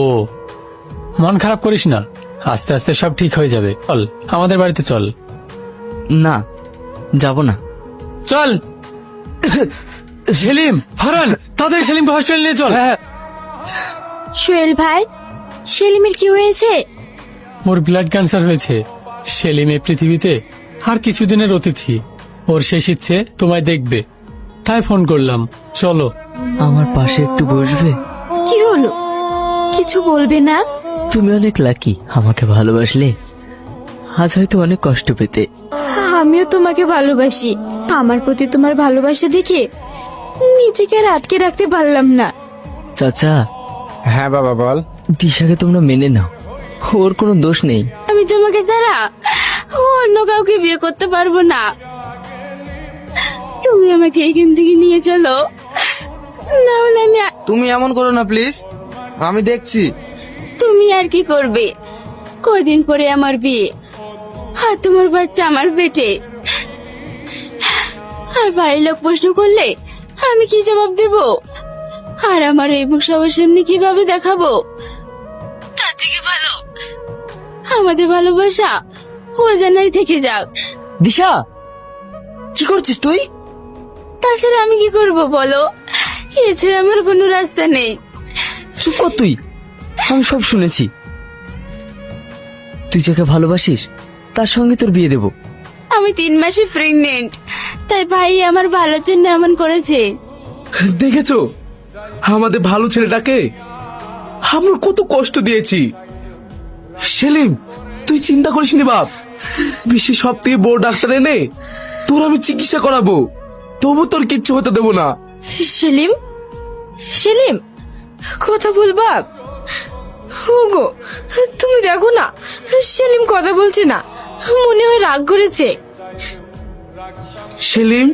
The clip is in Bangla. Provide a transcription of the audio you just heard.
ও, মন খারাপ করিস না, আস্তে আস্তে সব ঠিক হয়ে যাবে। চল আমাদের বাড়িতে চল। না, যাব না। চল। সেলিম, ফারহান, তাড়াতাড়ি সেলিমকে হসপিটালে নিয়ে চল। সোহেল ভাই, সেলিমের কি হয়েছে? ওর ব্লাড ক্যান্সার হয়েছে। সেলিম এই পৃথিবীতে আর কিছুদিনের অতিথি। ওর শেষ ইচ্ছে তোমায় দেখবে, তাই ফোন করলাম। চলো। আমার পাশে একটু বসবে? কি হলো, কিছু বলবে না? তুমি অনেক লাকি, আমাকে ভালোবাসলে আজ হয়তো অনেক কষ্ট পেতে। আমিও তোমাকে ভালোবাসি। আমার প্রতি তোমার ভালোবাসা দেখে নিজেকে আর আটকে রাখতে পারলাম না। চাচা। হ্যাঁ বাবা বল। দিশাকে তোমরা মেনে নাও, ওর কোনো দোষ নেই। আমি তোমাকে ছাড়া অন্য কাউকে বিয়ে করতে পারবো না। তুমি আমাকে এখান থেকে নিয়ে চলো, না হলে আমি তুমি এমন করো না প্লিজ, আমি দেখছি। তুমি আর কি করবে? কদিন পরে আমার বিয়ে, আর তোমার বাচ্চা আমার পেটে। আর বাড়ির লোক প্রশ্ন করলে আমি কি জবাব দেব? আর আমার এই মুখ সবার সামনে কিভাবে দেখাবো? তার থেকে ভালো আমাদের ভালোবাসা অজানাই থেকে যাক। দিশা, কি করছিস তুই? তাছাড়া আমি কি করব বলো? এছাড়া আমার কোনো রাস্তা নেই। চুপ কর তুই, আমি সব শুনেছি। তুই যাকে ভালোবাসিস তার সঙ্গে তোর বিয়ে দেব। আমি 3 মাসে প্রেগনেন্ট, তাই ভাই আমার ভালোর জন্য এমন করেছে। দেখেছো আমাদের ভালো ছেলেটাকে আমরা কত কষ্ট দিয়েছি। সেলিম, তুই চিন্তা করিস নি বাপ, বিশ্বের সব থেকে বড় ডাক্তার এনে তোর আমি চিকিৎসা করাবো, তবু তোর কিচ্ছু হতে দেবো না। সেলিম, সেলিম কথা বল বাপ। ওগো, তুমি দেখো না, সেলিম কথা বলছে না, মনে হয় রাগ করেছে। সেলিম,